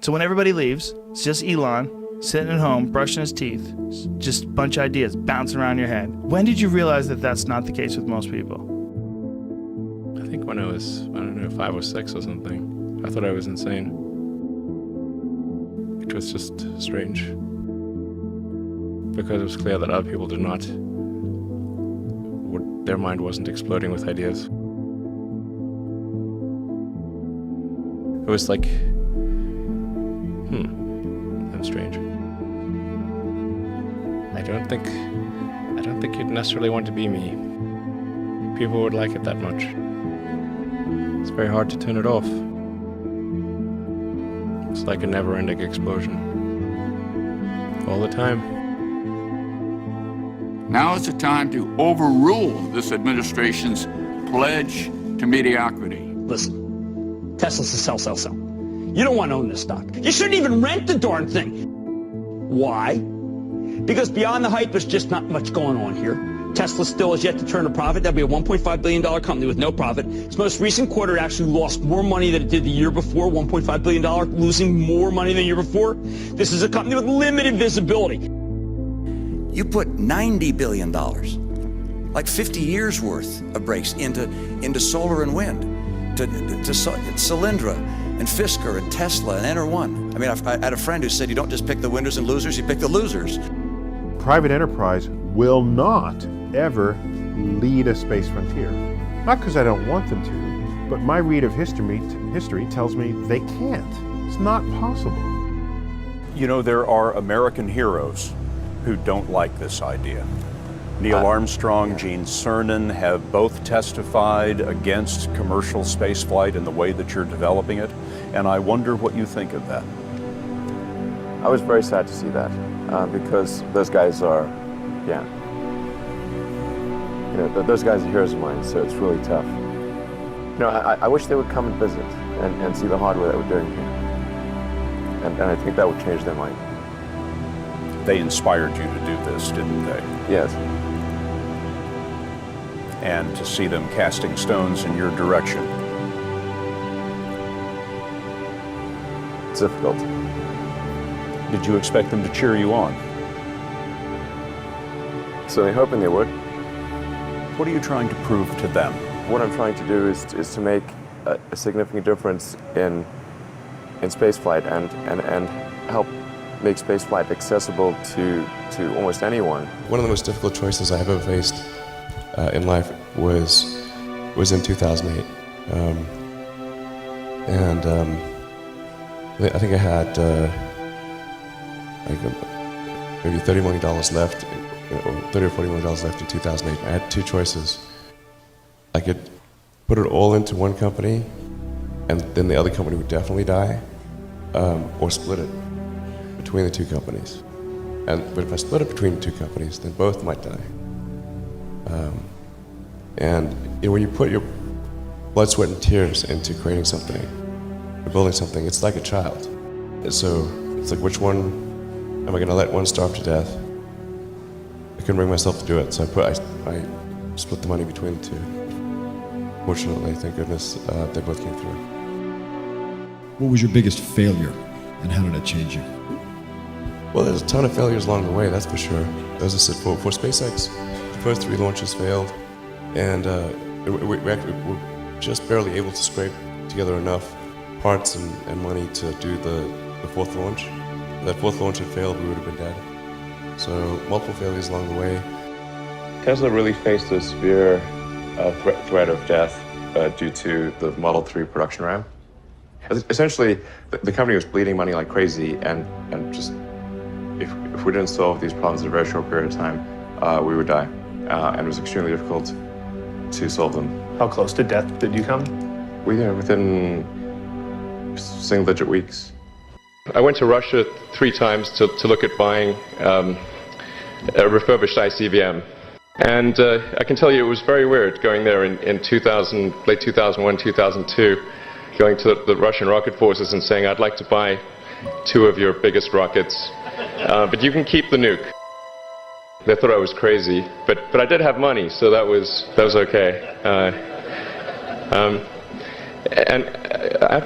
So when everybody leaves, it's just Elon sitting at home, brushing his teeth, just a bunch of ideas bouncing around your head. When did you realize that that's not the case with most people? I think when I was, 5 or 6 or something. I thought I was insane. It was just strange. Because it was clear that other people did not, their mind wasn't exploding with ideas. It was like, that's strange. I don't think you'd necessarily want to be me. People would like it that much. It's very hard to turn it off. It's like a never-ending explosion. All the time. Now is the time to overrule this administration's pledge to mediocrity. Listen, Tesla's a sell. You don't want to own this stock. You shouldn't even rent the darn thing. Why? Because beyond the hype, there's just not much going on here. Tesla still has yet to turn a profit. That'll be a $1.5 billion company with no profit. Its most recent quarter actually lost more money than it did the year before, $1.5 billion, losing more money than the year before. This is a company with limited visibility. You put $90 billion, like 50 years worth of breaks into solar and wind, to Solyndra and Fisker and Tesla and Enter1. I mean, I had a friend who said you don't just pick the winners and losers, you pick the losers. Private enterprise will not ever lead a space frontier. Not because I don't want them to, but my read of history tells me they can't. It's not possible. You know, there are American heroes who don't like this idea. Neil Armstrong, Gene Cernan have both testified against commercial spaceflight in the way that you're developing it, and I wonder what you think of that. I was very sad to see that, because those guys are, those guys are heroes of mine, so it's really tough. I wish they would come and visit and see the hardware that we're doing here, and I think that would change their mind. They inspired you to do this, didn't they? Yes. And to see them casting stones in your direction. It's difficult. Did you expect them to cheer you on? Certainly hoping they would. What are you trying to prove to them? What I'm trying to do is to make a significant difference in spaceflight and help make spaceflight accessible to almost anyone. One of the most difficult choices I've ever faced in life was in 2008. I think I had maybe $30 million left, or $30 or $40 million left in 2008. I had two choices. I could put it all into one company, and then the other company would definitely die, or split it between the two companies. But if I split it between the two companies, then both might die. When you put your blood, sweat, and tears into creating something, or building something, it's like a child. So it's like, which one am I going to let one starve to death? I couldn't bring myself to do it, so I split the money between the two. Fortunately, thank goodness, they both came through. What was your biggest failure, and how did it change you? Well, there's a ton of failures along the way, that's for sure. As I said, for SpaceX, the first 3 launches failed, and we were just barely able to scrape together enough parts and money to do the 4th launch. If that 4th launch had failed, we would have been dead. So multiple failures along the way. Tesla really faced a severe threat of death due to the Model 3 production ramp. Essentially, the company was bleeding money like crazy, and just if we didn't solve these problems in a very short period of time, we would die. And it was extremely difficult to solve them. How close to death did you come? Within single-digit weeks. I went to Russia 3 times to look at buying a refurbished ICBM. And I can tell you it was very weird going there in late 2001, 2002, going to the Russian rocket forces and saying, I'd like to buy 2 of your biggest rockets, but you can keep the nuke. They thought I was crazy, but I did have money, so that was okay. And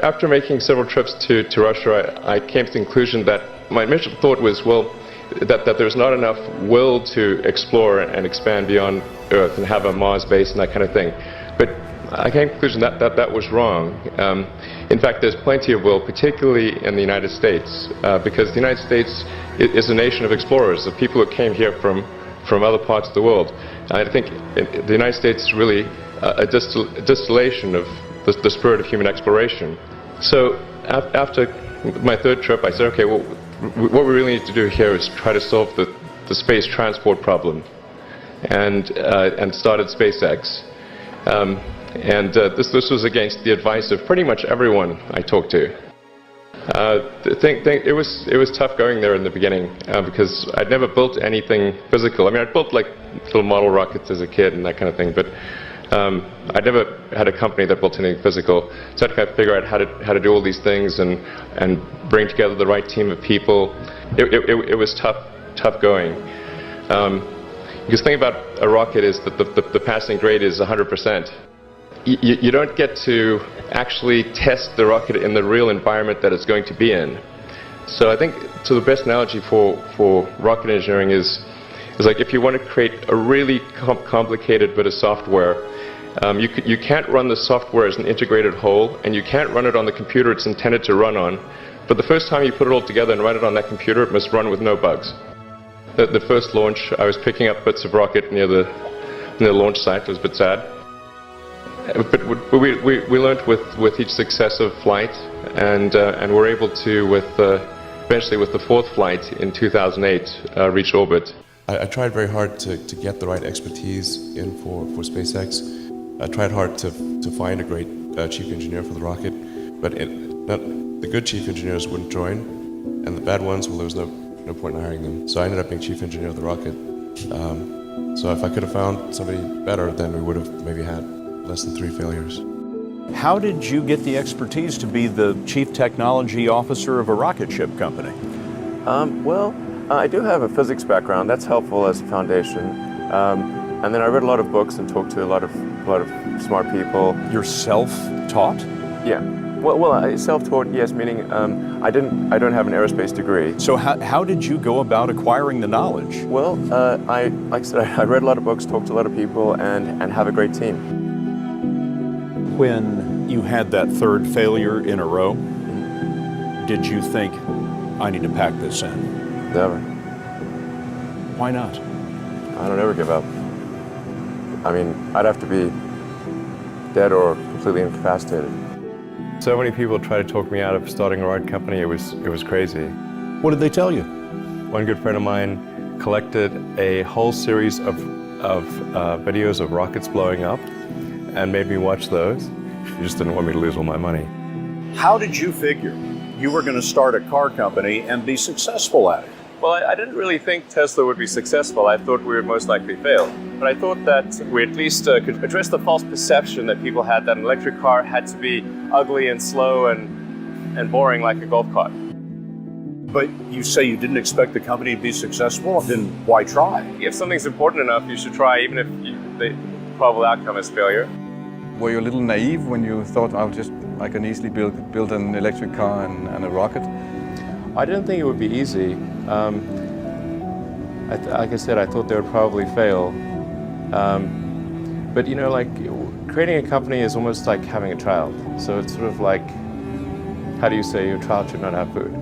after making several trips to Russia, I came to the conclusion that my initial thought was, well, that there's not enough will to explore and expand beyond Earth and have a Mars base and that kind of thing. But I came to the conclusion that was wrong. In fact, there's plenty of will, particularly in the United States, because the United States is a nation of explorers, of people who came here from other parts of the world. I think the United States is really a distillation of the spirit of human exploration. So after my third trip, I said, okay, well, what we really need to do here is try to solve the space transport problem, and started SpaceX. This was against the advice of pretty much everyone I talked to. It was tough going there in the beginning because I'd never built anything physical. I mean, I'd built like little model rockets as a kid and that kind of thing, but I'd never had a company that built anything physical. So I had to kind of figure out how to do all these things and bring together the right team of people. It was tough going. Because the thing about a rocket is that the passing grade is 100%. You don't get to actually test the rocket in the real environment that it's going to be in. So I think the best analogy for rocket engineering is like if you want to create a really complicated bit of software, you can't run the software as an integrated whole, and you can't run it on the computer it's intended to run on. But the first time you put it all together and run it on that computer, it must run with no bugs. The first launch, I was picking up bits of rocket near the launch site. It was a bit sad. But we learned with each successive flight, and were able to, eventually with the fourth flight in 2008, reach orbit. I tried very hard to get the right expertise in for SpaceX. I tried hard to find a great chief engineer for the rocket, but the good chief engineers wouldn't join, and the bad ones, well, there was no point in hiring them. So I ended up being chief engineer of the rocket. So if I could have found somebody better, then we would have maybe had less than 3 failures. How did you get the expertise to be the chief technology officer of a rocket ship company? I do have a physics background. That's helpful as a foundation. And then I read a lot of books and talked to a lot of smart people. You're self-taught? Yeah. Well, self-taught, yes, meaning I don't have an aerospace degree. So how did you go about acquiring the knowledge? Well, like I said, I read a lot of books, talked to a lot of people, and have a great team. When you had that third failure in a row, did you think, I need to pack this in? Never. Why not? I don't ever give up. I mean, I'd have to be dead or completely incapacitated. So many people tried to talk me out of starting a rocket company. It was crazy. What did they tell you? One good friend of mine collected a whole series of videos of rockets blowing up and made me watch those. He just didn't want me to lose all my money. How did you figure you were going to start a car company and be successful at it? Well, I didn't really think Tesla would be successful. I thought we would most likely fail. But I thought that we at least could address the false perception that people had that an electric car had to be ugly and slow and boring like a golf cart. But you say you didn't expect the company to be successful, then why try? If something's important enough, you should try, even if the probable outcome is failure. Were you a little naive when you thought I can easily build an electric car and a rocket? I didn't think it would be easy. Like I said, I thought they would probably fail. But like creating a company is almost like having a child. So it's sort of like, how do you say your child should not have food?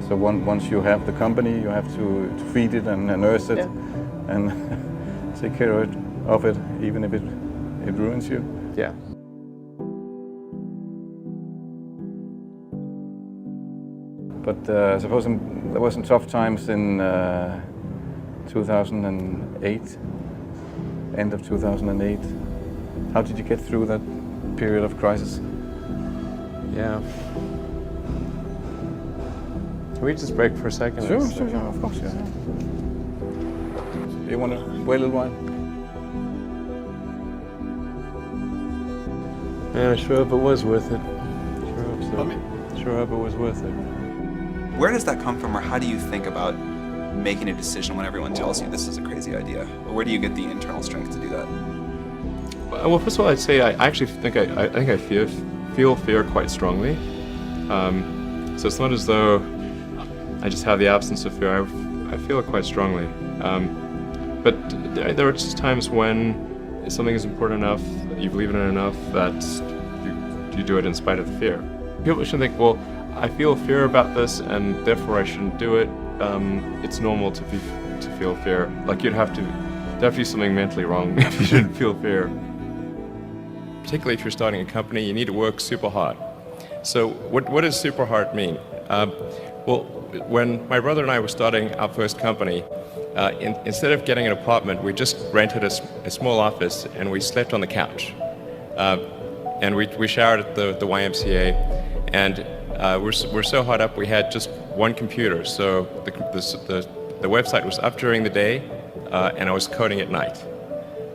So once you have the company, you have to feed it and nurse it, and take care of it, even if it ruins you. Yeah. But I suppose there were some tough times in 2008, end of 2008. How did you get through that period of crisis? Yeah. Can we just break for a second? Sure, of course. Yeah. You want to wait a little while? Yeah, I sure hope it was worth it. Sure hope so. Sure hope it was worth it. Where does that come from, or how do you think about making a decision when everyone tells you this is a crazy idea? Or where do you get the internal strength to do that? Well, first of all, I'd say I actually think I feel fear quite strongly. So it's not as though I just have the absence of fear. I feel it quite strongly. But there are just times when something is important enough, you believe in it enough, that you do it in spite of the fear. People should think, well, I feel fear about this, and therefore I shouldn't do it. It's normal to feel fear. Like you'd have to do something mentally wrong if you shouldn't feel fear. Particularly if you're starting a company, you need to work super hard. So what does super hard mean? Well, when my brother and I were starting our first company, instead of getting an apartment, we just rented a small office and we slept on the couch. And we showered at the YMCA, and we're so hot up we had just one computer. So the website was up during the day, and I was coding at night,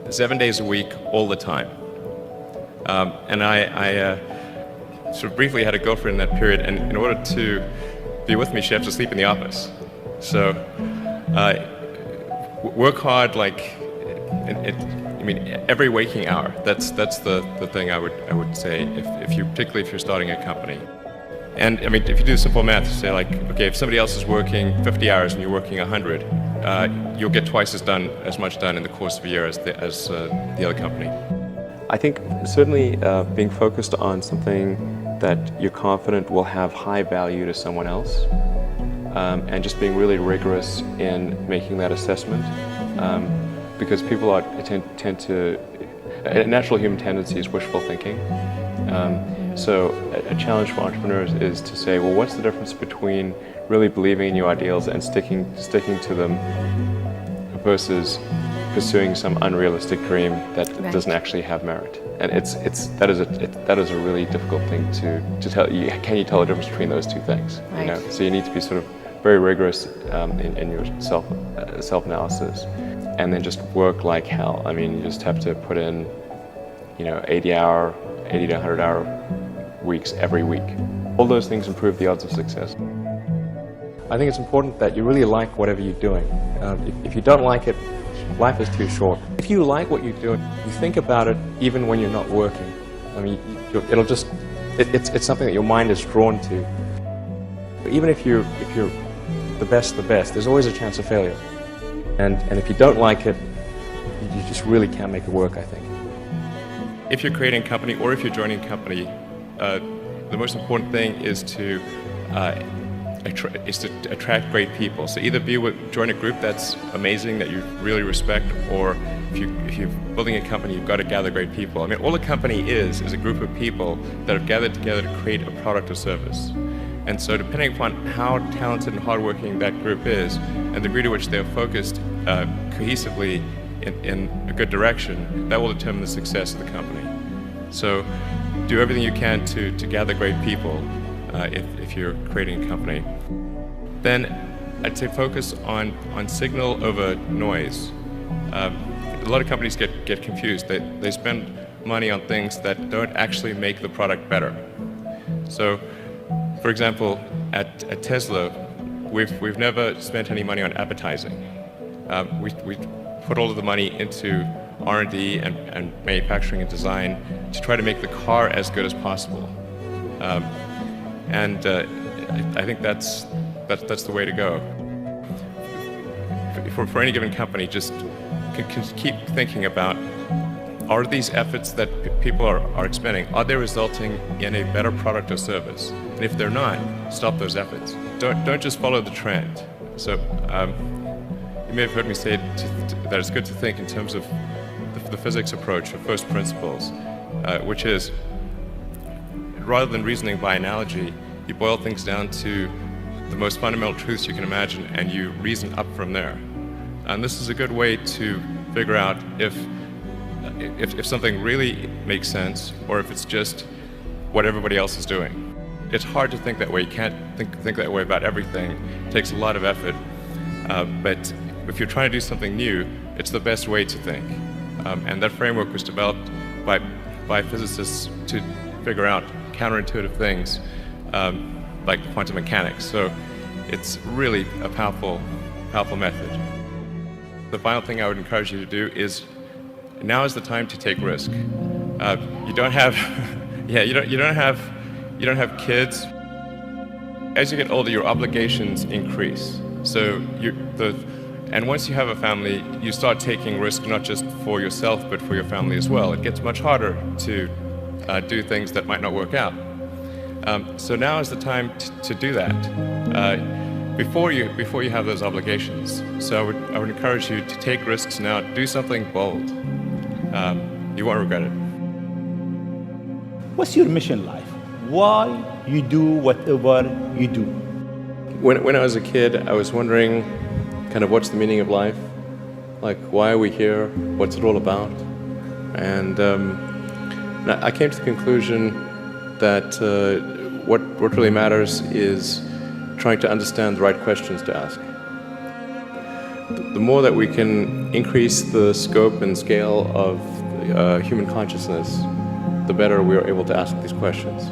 7 days a week, all the time. And I sort of briefly had a girlfriend in that period, and in order to be with me, she had to sleep in the office. So work hard, like every waking hour. That's the thing I would say particularly if you're starting a company. And I mean, if you do simple math, say like, okay, if somebody else is working 50 hours and you're working 100, you'll get twice as much done in the course of a year as the other company. I think certainly being focused on something that you're confident will have high value to someone else, and just being really rigorous in making that assessment, because people tend to, a natural human tendency is wishful thinking. So a challenge for entrepreneurs is to say, well, what's the difference between really believing in your ideals and sticking to them versus pursuing some unrealistic dream that doesn't actually have merit? And that is a really difficult thing to tell you. Can you tell the difference between those two things? Right. You know? So you need to be sort of very rigorous in your self-analysis, and then just work like hell. I mean, you just have to put in, 80 to 100-hour weeks every week. All those things improve the odds of success. I think it's important that you really like whatever you're doing. If you don't like it, life is too short. If you like what you're doing, you think about it even when you're not working. I mean, it's something that your mind is drawn to. Even if you're the best, there's always a chance of failure. And if you don't like it, you just really can't make it work, I think. If you're creating a company or if you're joining a company, the most important thing is to attract great people. So either join a group that's amazing, that you really respect, or if you're building a company, you've got to gather great people. I mean, all a company is a group of people that have gathered together to create a product or service. And so depending upon how talented and hardworking that group is, and the degree to which they're focused cohesively in a good direction, that will determine the success of the company. So do everything you can to gather great people if you're creating a company. Then I'd say focus on signal over noise. A lot of companies get confused. They spend money on things that don't actually make the product better. So, for example, at Tesla, we've never spent any money on advertising. We put all of the money into R&D and manufacturing and design to try to make the car as good as possible. And I think that's the way to go. For any given company, just keep thinking about, are these efforts that people are expending, are they resulting in a better product or service? And if they're not, stop those efforts. Don't just follow the trend. So you may have heard me say that it's good to think in terms of the physics approach, or first principles, which is, rather than reasoning by analogy, you boil things down to the most fundamental truths you can imagine, and you reason up from there. And this is a good way to figure out if something really makes sense, or if it's just what everybody else is doing. It's hard to think that way. You can't think that way about everything. It takes a lot of effort. But if you're trying to do something new, it's the best way to think. And that framework was developed by physicists to figure out counterintuitive things, like quantum mechanics. So it's really a powerful method. The final thing I would encourage you to do is now is the time to take risk. You don't have, you don't have kids. As you get older, your obligations increase. So and once you have a family, you start taking risk not just for yourself, but for your family as well. It gets much harder to do things that might not work out. So now is the time to do that before you have those obligations. So I would encourage you to take risks now. Do something bold. You won't regret it. What's your mission in life? Why you do whatever you do? When I was a kid, I was wondering kind of what's the meaning of life? Like, why are we here? What's it all about? And I came to the conclusion that what really matters is trying to understand the right questions to ask. The more that we can increase the scope and scale of human consciousness, the better we are able to ask these questions.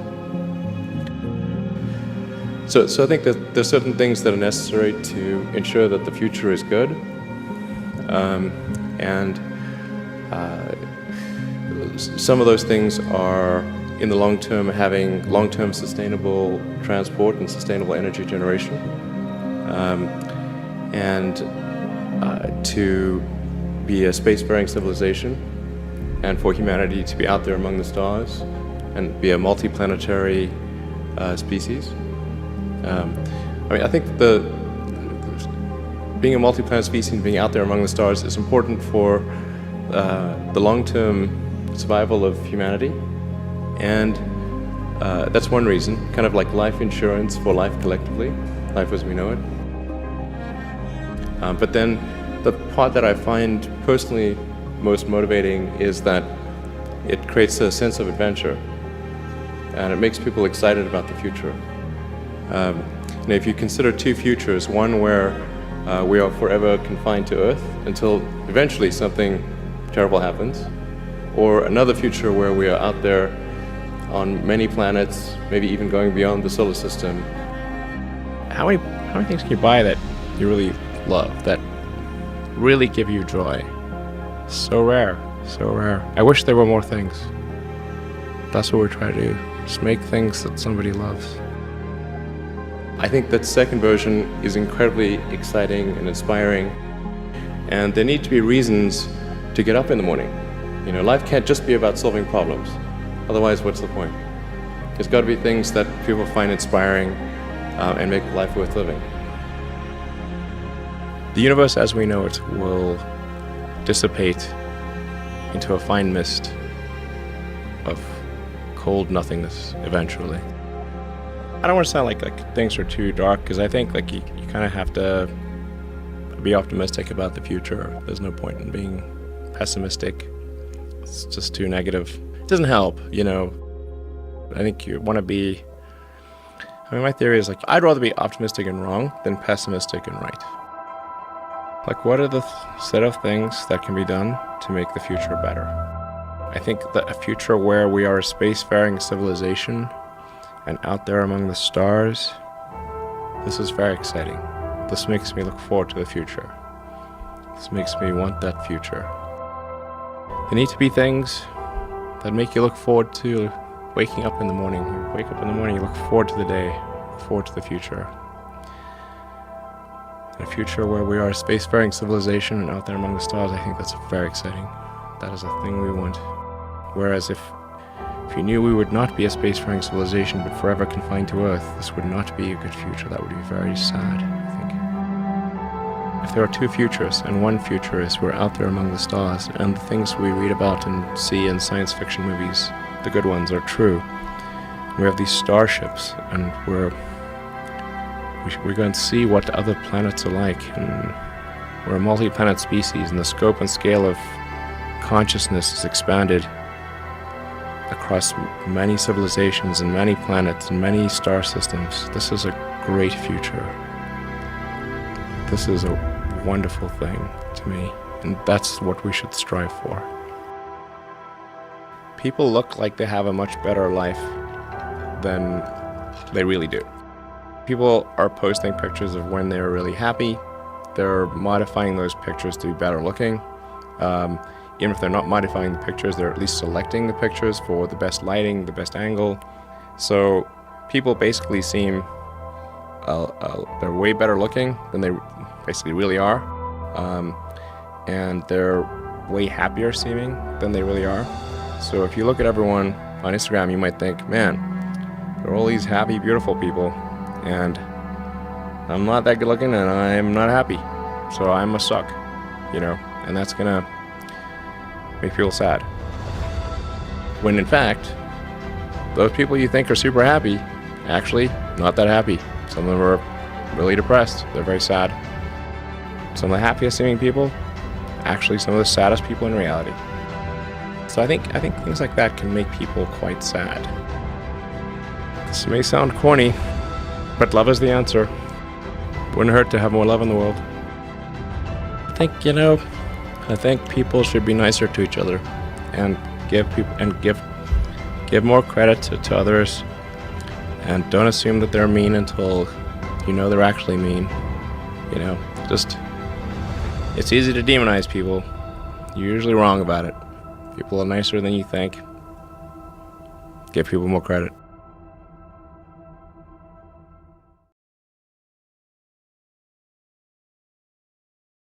So I think that there's certain things that are necessary to ensure that the future is good, and some of those things are, in the long term, having long-term sustainable transport and sustainable energy generation, and to be a spacefaring civilization, and for humanity to be out there among the stars and be a multi-planetary species. I think being a multi-planet species and being out there among the stars is important for the long-term survival of humanity, and that's one reason, kind of like life insurance for life collectively, life as we know it. But then the part that I find personally most motivating is that it creates a sense of adventure, and it makes people excited about the future. And if you consider two futures, one where we are forever confined to Earth until eventually something terrible happens, or another future where we are out there on many planets, maybe even going beyond the solar system. How many things can you buy that you really love, that really give you joy? So rare, so rare. I wish there were more things. That's what we're trying to do, just make things that somebody loves. I think that second version is incredibly exciting and inspiring, and there need to be reasons to get up in the morning. You know, life can't just be about solving problems. Otherwise, what's the point? There's got to be things that people find inspiring and make life worth living. The universe as we know it will dissipate into a fine mist of cold nothingness eventually. I don't want to sound like things are too dark, because I think you kind of have to be optimistic about the future. There's no point in being pessimistic. It's just too negative. It doesn't help, you know. I think you want to be, my theory is I'd rather be optimistic and wrong than pessimistic and right. What are the set of things that can be done to make the future better? I think that a future where we are a spacefaring civilization and out there among the stars, this is very exciting. This makes me look forward to the future. This makes me want that future. There need to be things that make you look forward to waking up in the morning. You wake up in the morning, you look forward to the day, look forward to the future. In a future where we are a spacefaring civilization and out there among the stars, I think that's very exciting. That is a thing we want. Whereas if you knew we would not be a spacefaring civilization but forever confined to Earth, this would not be a good future. That would be very sad, I think. If there are two futures, and one future is we're out there among the stars, and the things we read about and see in science fiction movies, the good ones, are true. We have these starships, and we're going to see what other planets are like, and we're a multi-planet species, and the scope and scale of consciousness is expanded across many civilizations and many planets and many star systems. This is a great future. This is a wonderful thing to me, and that's what we should strive for. People look like they have a much better life than they really do. People are posting pictures of when they're really happy. They're modifying those pictures to be better looking. even if they're not modifying the pictures, they're at least selecting the pictures for the best lighting, the best angle. So people basically seem they're way better looking than they basically really are, and they're way happier seeming than they really are. So if you look at everyone on Instagram, you might think, man, there are all these happy, beautiful people, and I'm not that good looking and I'm not happy, so I must suck, and that's gonna make people sad. When in fact, those people you think are super happy, actually not that happy. Some of them are really depressed, they're very sad. Some of the happiest seeming people, actually some of the saddest people in reality. So I think things like that can make people quite sad. This may sound corny, but love is the answer. Wouldn't hurt to have more love in the world. I think people should be nicer to each other and give more credit to others, and don't assume that they're mean until you know they're actually mean. It's easy to demonize people. You're usually wrong about it. People are nicer than you think. Give people more credit.